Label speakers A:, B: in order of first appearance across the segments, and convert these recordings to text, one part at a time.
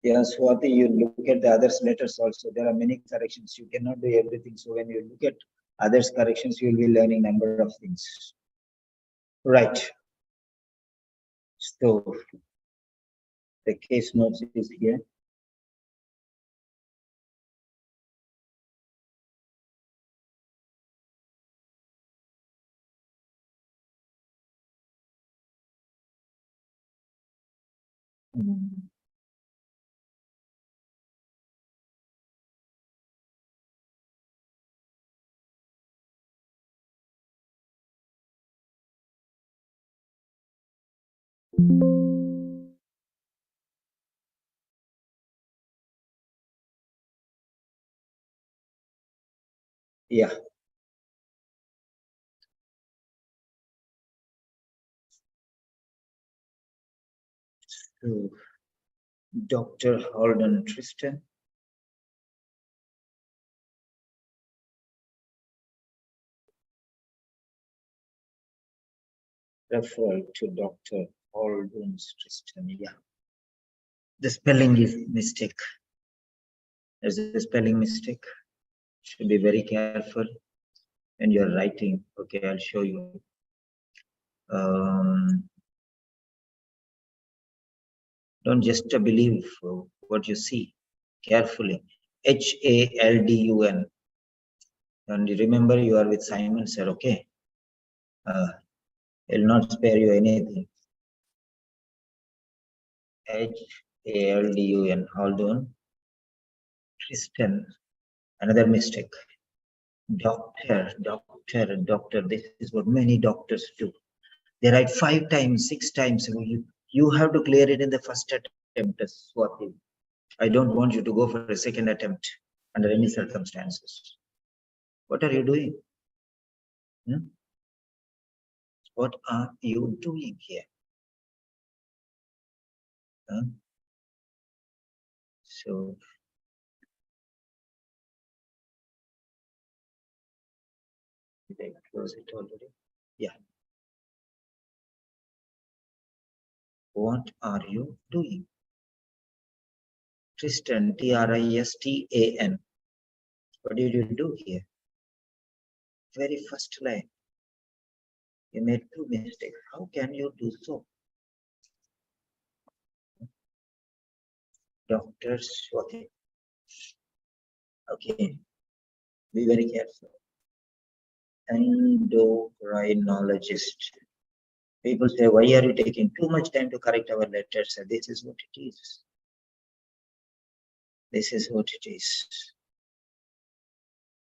A: Yeah, Swati, you look at the others' letters also. There are many corrections. You cannot do everything. So when you look at others' corrections, you will be learning number of things. Right. So the case notes is here. Yeah. So Dr. Holden Tristan. Referred to Dr. Holden Tristan. Yeah. The spelling is mistake. There's a spelling mistake. Should be very careful when you're writing. Okay, I'll show you. Don't just believe what you see. Carefully. H-A-L-D-U-N. And remember, you are with Simon, sir. Okay. I'll not spare you anything. H-A-L-D-U-N. Hold on. Tristan. Another mistake. Doctor. This is what many doctors do. They write 5 times, 6 times. You have to clear it in the first attempt, Swati. I don't want you to go for a second attempt under any circumstances. What are you doing? What are you doing here? So, did I close it already? Yeah. What are you doing? Tristan, T-R-I-S-T-A-N. What did you do here? Very first line. You made 2 mistakes. How can you do so? Dr. Swati. Okay. Be very careful. Endocrinologist. People say, why are you taking too much time to correct our letters? And this is what it is. This is what it is.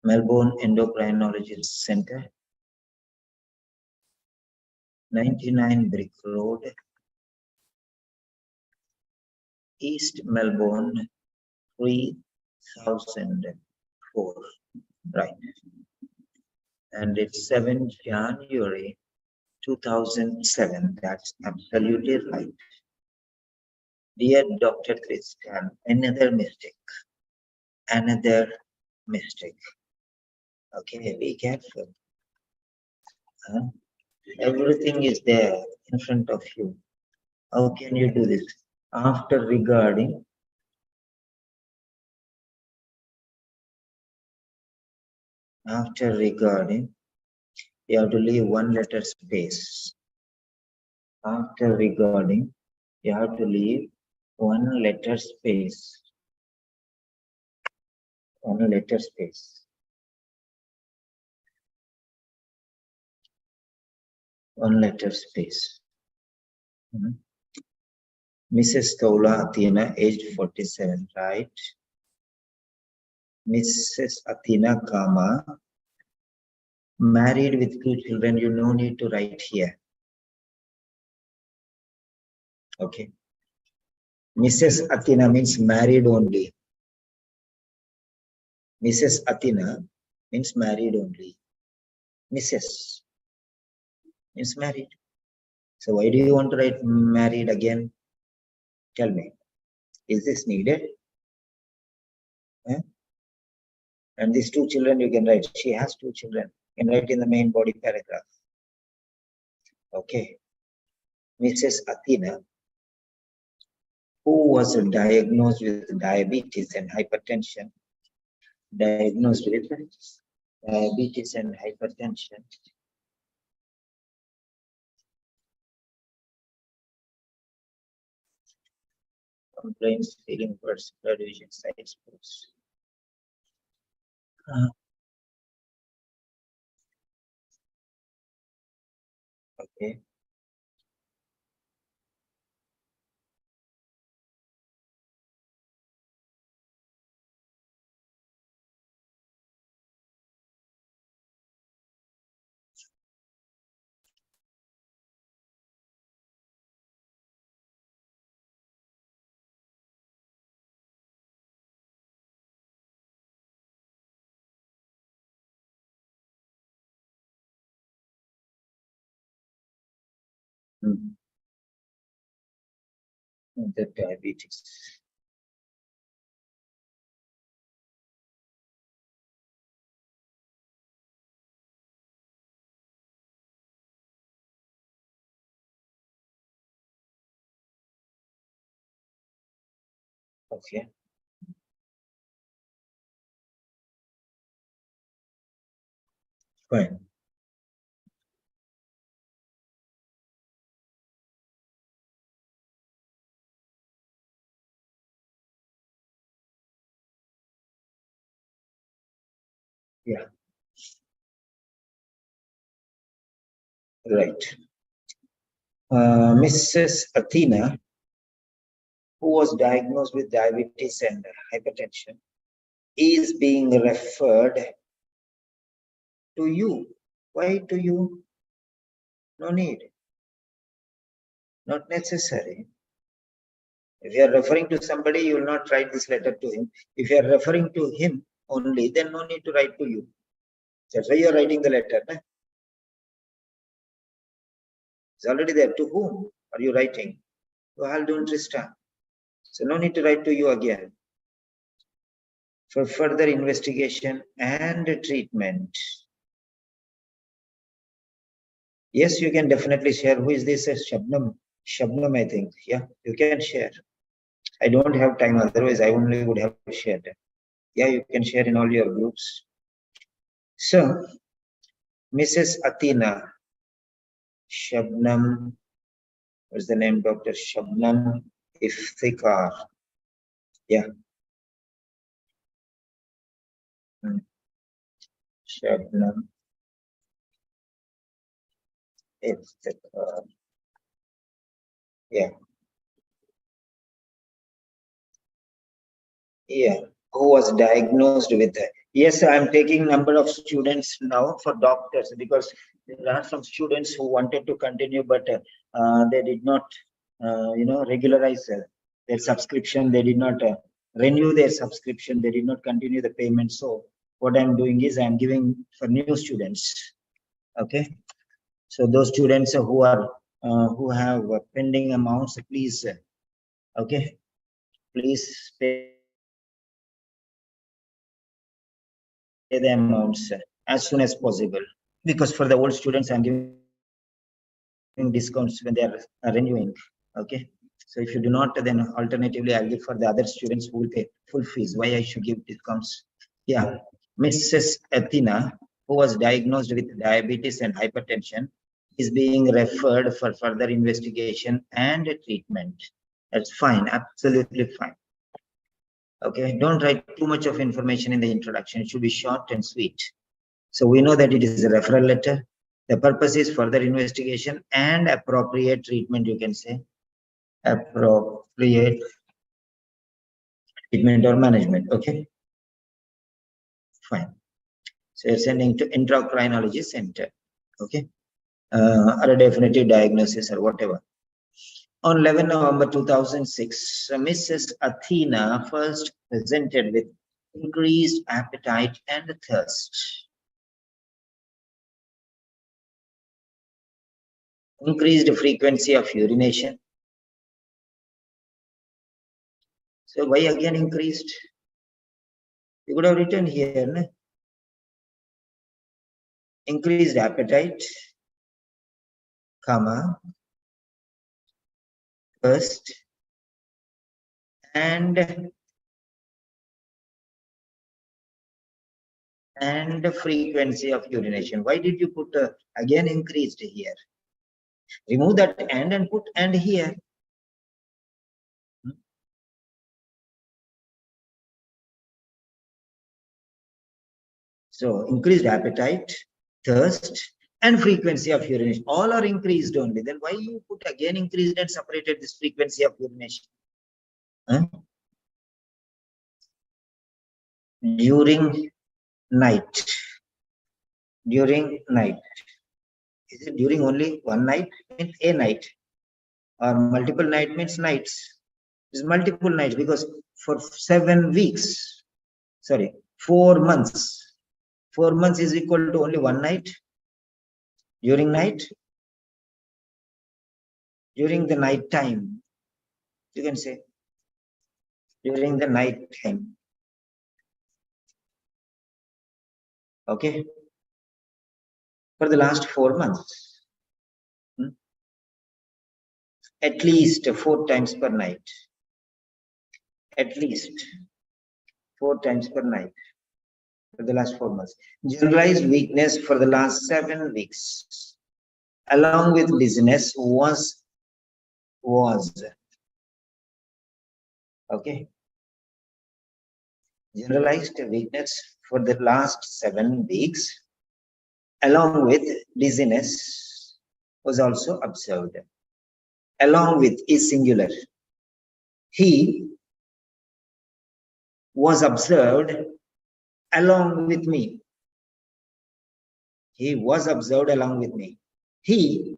A: Melbourne Endocrinologist Center, 99 Brick Road, East Melbourne, 3004. Right. And it's 7 January 2007. That's absolutely right. Dear Dr. Christian, another mistake. Another mistake. Okay, be careful. Everything is there in front of you. How can you do this? After regarding, you have to leave 1 letter space. After regarding, you have to leave 1 letter space. 1 letter space. 1 letter space. Mrs. Toula Athena, aged 47, right? Mrs. Athena, comma, married with 2 children, you no need to write here. Okay. Mrs. Athena means married only. Mrs. Athena means married only. Mrs. means married. So why do you want to write married again? Tell me. Is this needed? And these 2 children you can write. She has 2 children. You can write in the main body paragraph. Okay. Mrs. Athena who was diagnosed with diabetes and hypertension. Diagnosed with diabetes and hypertension. Complaints, feeling worse, blood vision, side sports. Okay. The diabetes. Okay. Fine. Yeah. Right. Mrs. Athena, who was diagnosed with diabetes and hypertension, is being referred to you. Why to you? No need. Not necessary. If you are referring to somebody, you will not write this letter to him. If you are referring to him only, then no need to write to you. That's why you are writing the letter. Nah? It's already there. To whom are you writing? To Haldun Trista. So no need to write to you again. For further investigation and treatment. Yes, you can definitely share. Who is this? Shabnam. Shabnam, I think. Yeah, you can share. I don't have time, otherwise I only would have shared. Yeah, you can share in all your groups. So, Mrs. Athena, Shabnam, what's the name? Dr. Shabnam Iftikhar. Yeah. Shabnam Iftikhar. Yeah. Yeah. Who was diagnosed with that? Yes, I'm taking number of students now for doctors, because there are some students who wanted to continue, but they did not, regularize their subscription. They did not renew their subscription. They did not continue the payment. So what I'm doing is I'm giving for new students. Okay. So those students who are who have pending amounts, please, okay, please pay the amounts as soon as possible, because for the old students I'm giving discounts when they are renewing. Okay, so if you do not, then alternatively I'll give for the other students who will pay full fees. Why I should give discounts? Yeah. Mrs. Athena, who was diagnosed with diabetes and hypertension, is being referred for further investigation and treatment. That's fine, absolutely fine. Okay, don't write too much of information in the introduction. It should be short and sweet. So we know that it is a referral letter. The purpose is further investigation and appropriate treatment, you can say. Appropriate treatment or management, okay? Fine. So you're sending to endocrinology center, okay? Or a definitive diagnosis or whatever. On 11 November 2006, Mrs. Athena first presented with increased appetite and thirst. Increased frequency of urination. So why again increased? You could have written here, no? Increased appetite, comma, thirst, and frequency of urination. Why did you put again increased here? Remove that and put and here. So increased appetite, thirst, and frequency of urination. All are increased only. Then why you put again increased and separated this frequency of urination? Huh? During night. During night. Is it during only one night? Means a night. Or multiple night means nights. It's multiple nights because for 7 weeks, sorry, 4 months. 4 months is equal to only one night. During night, during the night time, you can say during the night time. Okay, for the last 4 months, at least 4 times per night. At least 4 times per night for the last 4 months. Generalized weakness for the last 7 weeks, along with dizziness was okay. Generalized weakness for the last 7 weeks, along with dizziness, was also observed. Along with is singular. He was observed along with me. He was observed along with me. He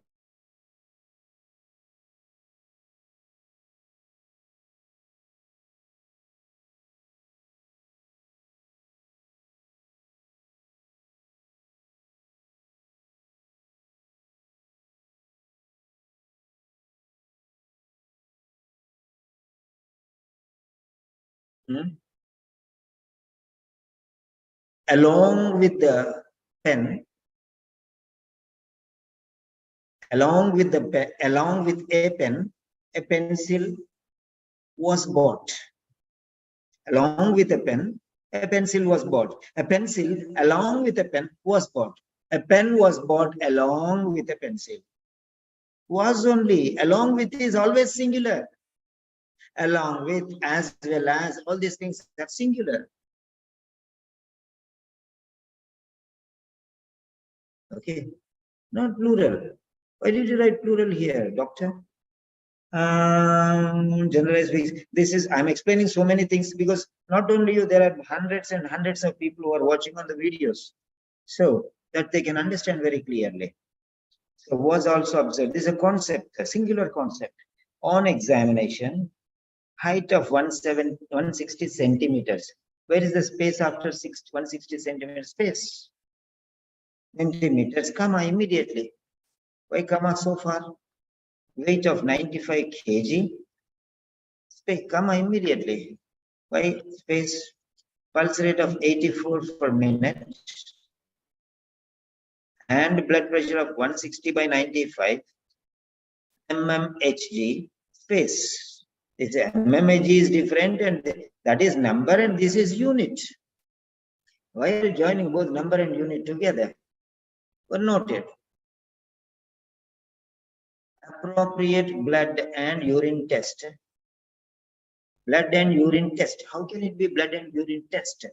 A: along with the pen, along with a pen, a pencil was bought. Along with a pen, a pencil was bought. A pencil along with a pen was bought. A pen was bought along with a pencil. Was only, along with is always singular. Along with, as well as, all these things are singular. Okay, not plural. Why did you write plural here, doctor? Generalized weeks. This is, I'm explaining so many things because not only you, there are hundreds and hundreds of people who are watching on the videos, so that they can understand very clearly. So was also observed. This is a concept, a singular concept. On examination, height of 160 centimeters. Where is the space after 160 centimeter space? Centimeters, comma immediately. Why comma so far? Weight of 95 kg. Space, comma immediately. Why space? Pulse rate of 84 per minute. And blood pressure of 160/95. mmHg. Space. This mmHg is different, and that is number, and this is unit. Why are you joining both number and unit together? Well, noted. Appropriate blood and urine test. Blood and urine test. How can it be blood and urine test?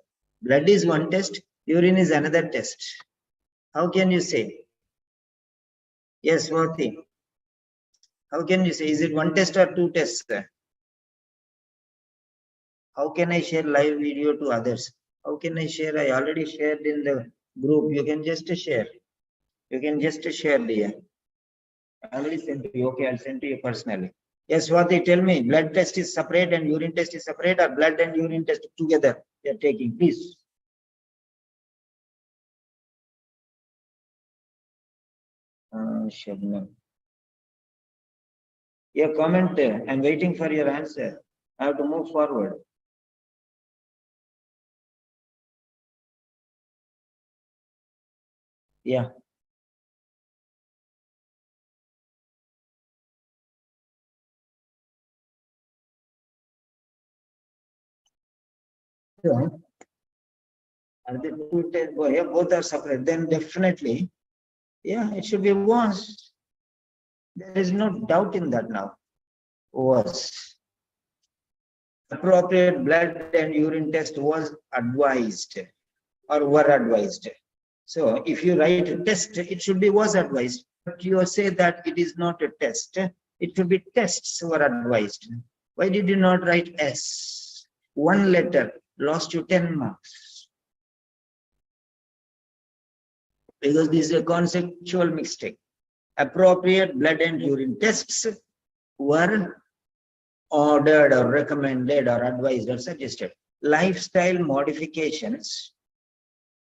A: Blood is one test, urine is another test. How can you say? Yes, Swati. How can you say? Is it one test or two tests? How can I share live video to others? How can I share? I already shared in the group. You can just share. You can just share there. I already sent to you. Okay, I'll send to you personally. Yes, Swati, tell me, blood test is separate and urine test is separate, or blood and urine test together they are taking, please. Shabnam. Your comment, I'm waiting for your answer. I have to move forward. Yeah. So, are the two tests, yeah, both are separate, then definitely, yeah, it should be was. There is no doubt in that now. Was. Appropriate blood and urine test was advised or were advised. So if you write a test, it should be was advised. But you say that it is not a test. It should be tests were advised. Why did you not write S? One letter lost you 10 marks. Because this is a conceptual mistake. Appropriate blood and urine tests were ordered or recommended or advised or suggested. Lifestyle modifications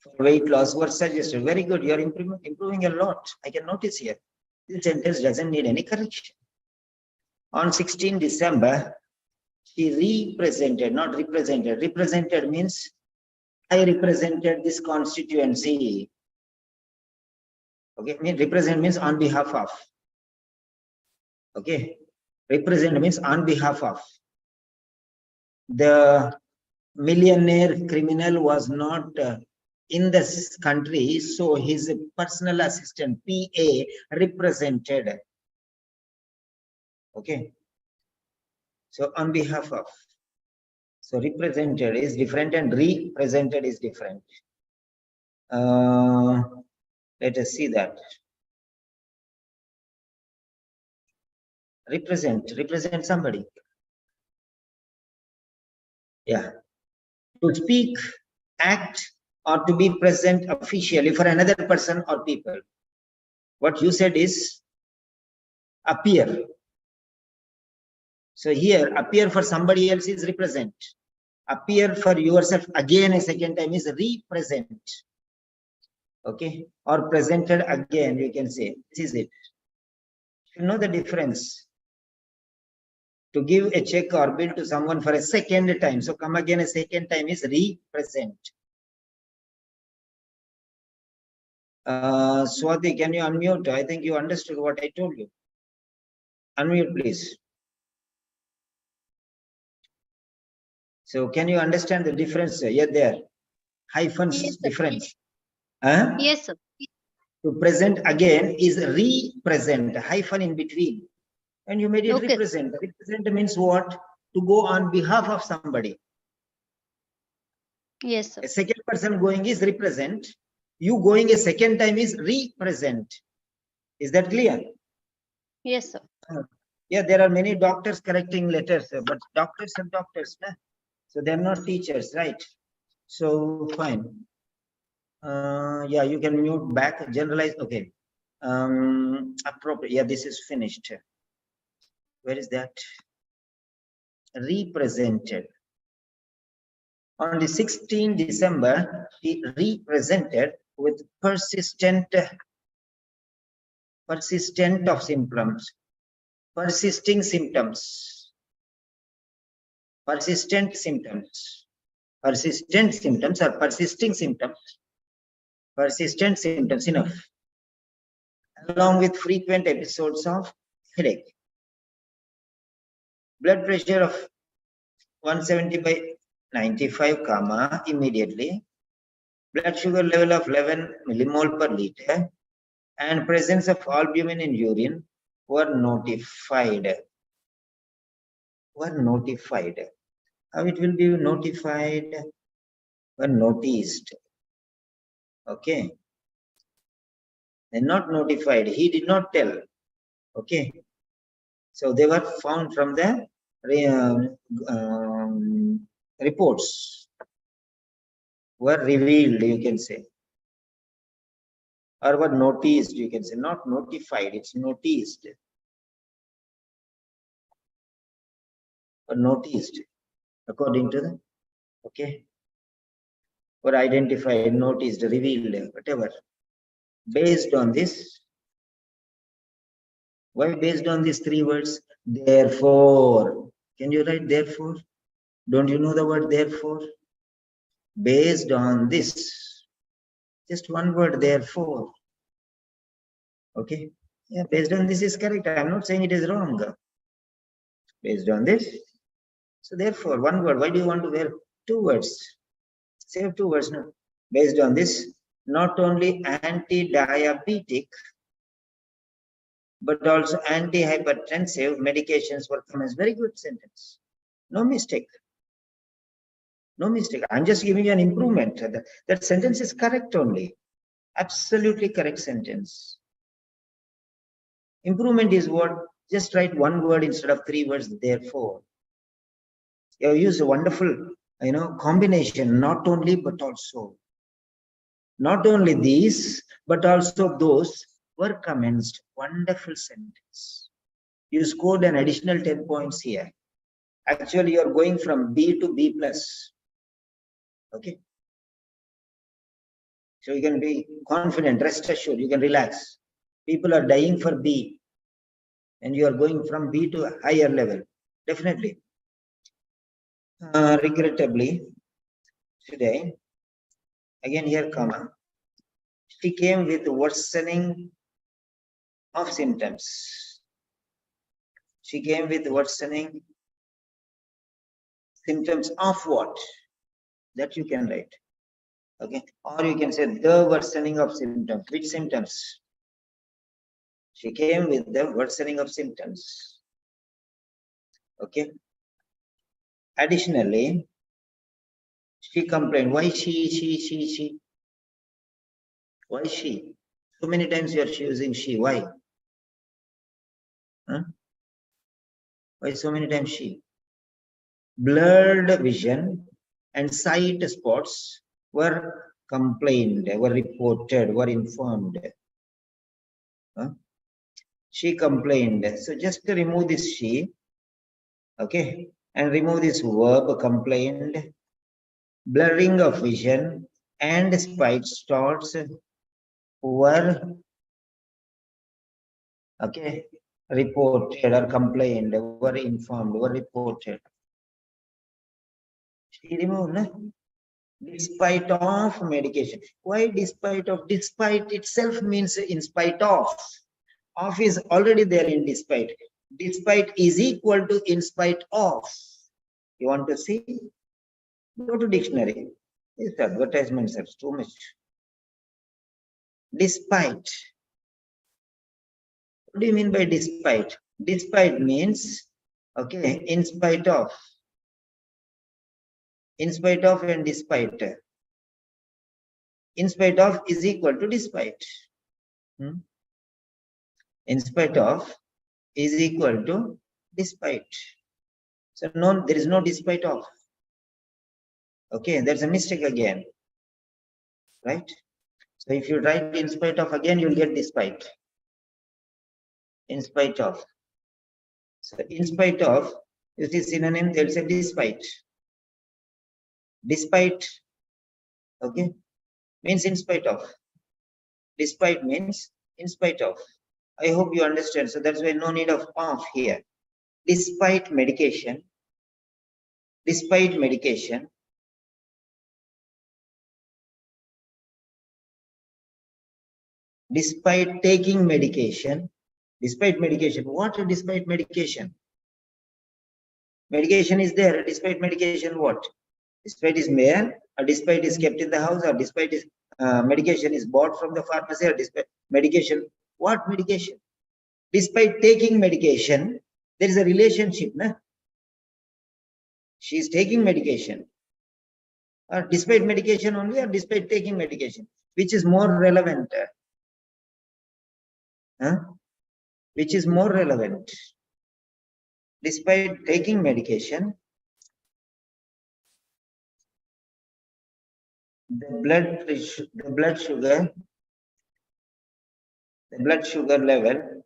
A: for weight loss were suggested. Very good. You're improving a lot. I can notice here. This sentence doesn't need any correction. On 16 December, she represented, not represented. Represented means I represented this constituency. Okay, represent means on behalf of. Okay, represent means on behalf of. The millionaire criminal was not in this country, so his personal assistant, PA, represented. Okay, so on behalf of. So represented is different and represented is different. Let us see that. Represent somebody. Yeah. To speak, act, or to be present officially for another person or people. What you said is appear. So here, appear for somebody else is represent. Appear for yourself again a second time is represent. Okay, or presented again, you can say. This is it. You know the difference. To give a check or bill to someone for a second time. So come again a second time is represent. Swati, can you unmute? I think you understood what I told you. Unmute, please. So can you understand the difference? Yeah, there. Hyphens
B: yes,
A: difference. Huh?
B: Yes, sir.
A: To present again is represent, hyphen in between. And you made it
B: Okay.
A: represent. Represent means what? To go on behalf of somebody.
B: Yes, sir.
A: A second person going is represent. You going a second time is represent. Is that clear?
B: Yes, sir.
A: Yeah, there are many doctors correcting letters, but doctors are doctors. Nah? So they're not teachers, right? So fine. Yeah, you can mute back, generalize. Okay. Appropriate. Yeah, this is finished. Where is that? Represented. On the 16th December, he represented with persistent of symptoms, persisting symptoms, persistent symptoms or persisting symptoms, enough, along with frequent episodes of headache. Blood pressure of 170/95, immediately. Blood sugar level of 11 millimole per liter and presence of albumin in urine were notified. How it will be notified? Were noticed. Okay. They're not notified. He did not tell. Okay. So they were found from the reports. Were revealed, you can say. Or were noticed, you can say. Not notified, it's noticed. Or noticed, according to the, okay. Or identified, noticed, revealed, whatever. Based on this, why based on these three words? Therefore. Can you write therefore? Don't you know the word therefore? Based on this. Just one word, therefore. Okay. Yeah, based on this is correct. I'm not saying it is wrong. Based on this. So therefore, one word. Why do you want to wear 2 words. Save 2 words now. Based on this, not only anti-diabetic, but also anti-hypertensive medications were come as very good sentence. No mistake. No mistake. I'm just giving you an improvement. That sentence is correct only. Absolutely correct sentence. Improvement is what? Just write 1 word instead of 3 words, therefore. You have used a wonderful, combination, not only, but also. Not only these, but also those were commenced. Wonderful sentence. You scored an additional 10 points here. Actually, you are going from B to B plus. Okay. So you can be confident, rest assured, you can relax. People are dying for B, and you are going from B to a higher level. Definitely. Regrettably, today, again here, comma, she came with worsening of symptoms. She came with worsening symptoms of what? That you can write. Okay. Or you can say the worsening of symptoms. Which symptoms? She came with the worsening of symptoms. Okay. Additionally, she complained. Why she? Why she? So many times you are using she. Why? Huh? Why so many times she? Blurred vision and sight spots were complained, were reported, were informed. Huh? She complained. So just to remove this she, okay, and remove this verb complained, blurring of vision and sight spots were, okay, reported or complained, were informed, were reported. She removed, no? Despite of medication. Why despite of? Despite itself means in spite of. Of is already there in despite. Despite is equal to in spite of. You want to see? Go to dictionary. These advertisements are too much. Despite. What do you mean by despite? Despite means, okay, in spite of. In spite of and despite. In spite of is equal to despite. In spite of is equal to despite. So no, there is no despite of. Okay, there's a mistake again. Right? So if you write in spite of again, you'll get despite. In spite of. So in spite of, you see synonym, they'll say despite. Despite, okay, means in spite of. Despite means in spite of. I hope you understand. So that's why no need of here. Despite medication, despite medication, despite taking medication, despite medication. What despite medication? Medication is there. Despite medication, what? Despite is there, or despite is kept in the house, or despite is medication is bought from the pharmacy, or despite medication. What medication? Despite taking medication, there is a relationship, na? She is taking medication. Or despite medication only, or despite taking medication? Which is more relevant? Which is more relevant? Despite taking medication, the blood sugar level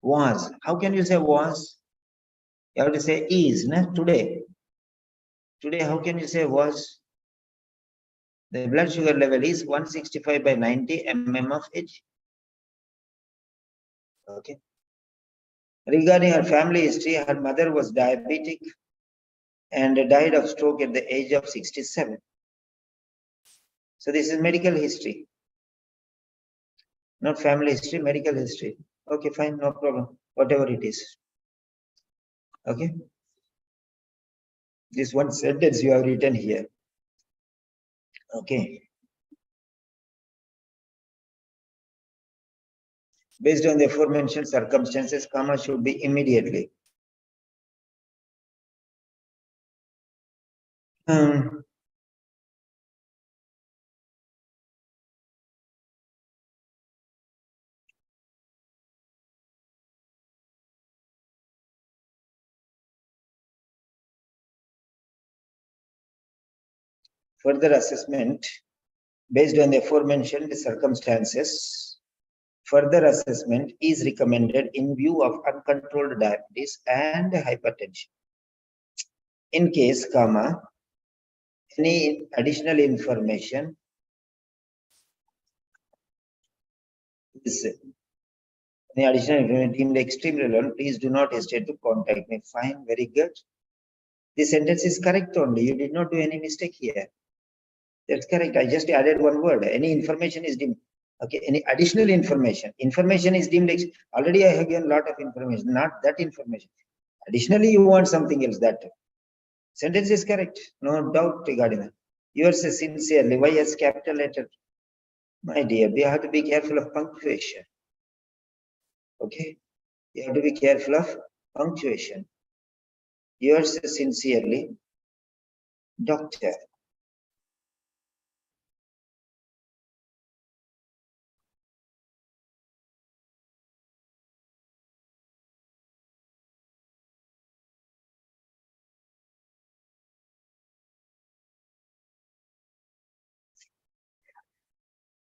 A: was. How can you say was? You have to say is, na? Today. Today, how can you say was? The blood sugar level is 165 by 90 mm of H. Okay. Regarding her family history, her mother was diabetic and died of stroke at the age of 67. So this is medical history. Not family history, medical history. Okay, fine, no problem. Whatever it is. Okay. This one sentence you have written here. Okay. Based on the aforementioned circumstances, comma should be immediately. Further assessment, based on the aforementioned circumstances, further assessment is recommended in view of uncontrolled diabetes and hypertension. In case, comma, any additional information is any additional information deemed extremely relevant, please do not hesitate to contact me. Fine, very good. This sentence is correct only. You did not do any mistake here. That's correct. I just added one word. Any information is deemed. Okay, any additional information. Information is deemed. Already I have given a lot of information, not that information. Additionally, you want something else. That sentence is correct. No doubt regarding that. Yours is sincerely. Why as capital letter? My dear, we have to be careful of punctuation. Okay, you have to be careful of punctuation. Yours is sincerely, doctor.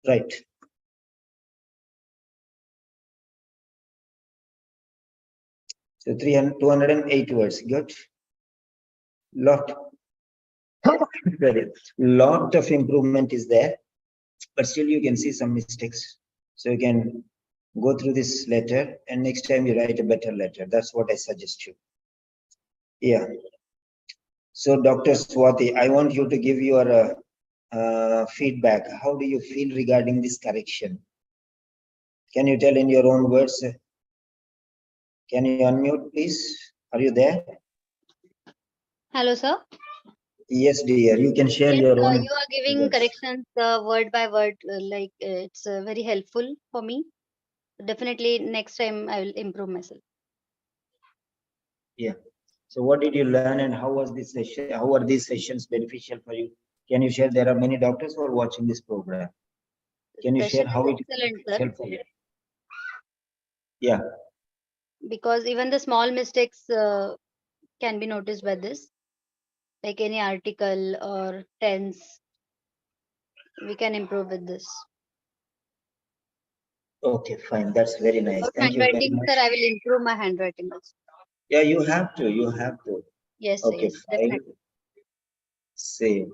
A: Right. So 208 words. Good. Lot of improvement is there, but still you can see some mistakes. So you can go through this letter and next time you write a better letter. That's what I suggest you. Yeah. So Dr. Swati, I want you to give your feedback. How do you feel regarding this correction? Can you tell in your own words? Can you unmute, please? Are you there?
B: Hello, sir.
A: Yes, dear. You can share
B: Yes,
A: your own.
B: you are giving
A: words.
B: corrections word by word. It's very helpful for me. Definitely, next time I will improve myself.
A: Yeah. So what did you learn and how was this session? How are these sessions beneficial for you? Can you share? There are many doctors who are watching this program. Can you share
B: Session
A: how
B: is
A: it
B: excellent,
A: is
B: sir.
A: helpful? Yeah.
B: Because even the small mistakes can be noticed by this, like any article or tense, we can improve with this.
A: Okay, fine. That's very nice.
B: About
A: Thank you very
B: handwriting,
A: much.
B: sir, I will improve my handwriting also.
A: Yeah, you have to. You have to.
B: Yes, sir,
A: Okay,
B: yes, definitely.
A: save.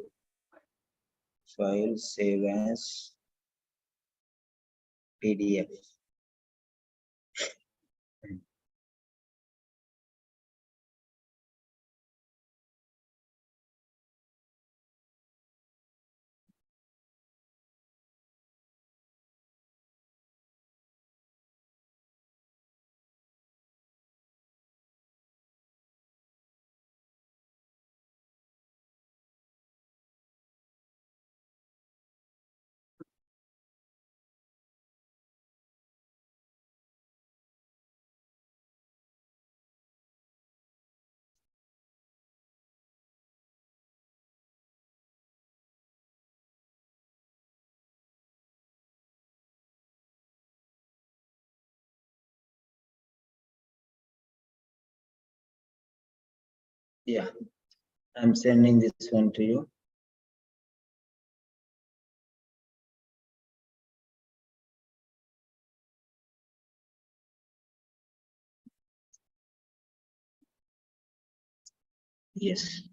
A: File, save as PDF. Yeah, I'm sending this one to you. Yes.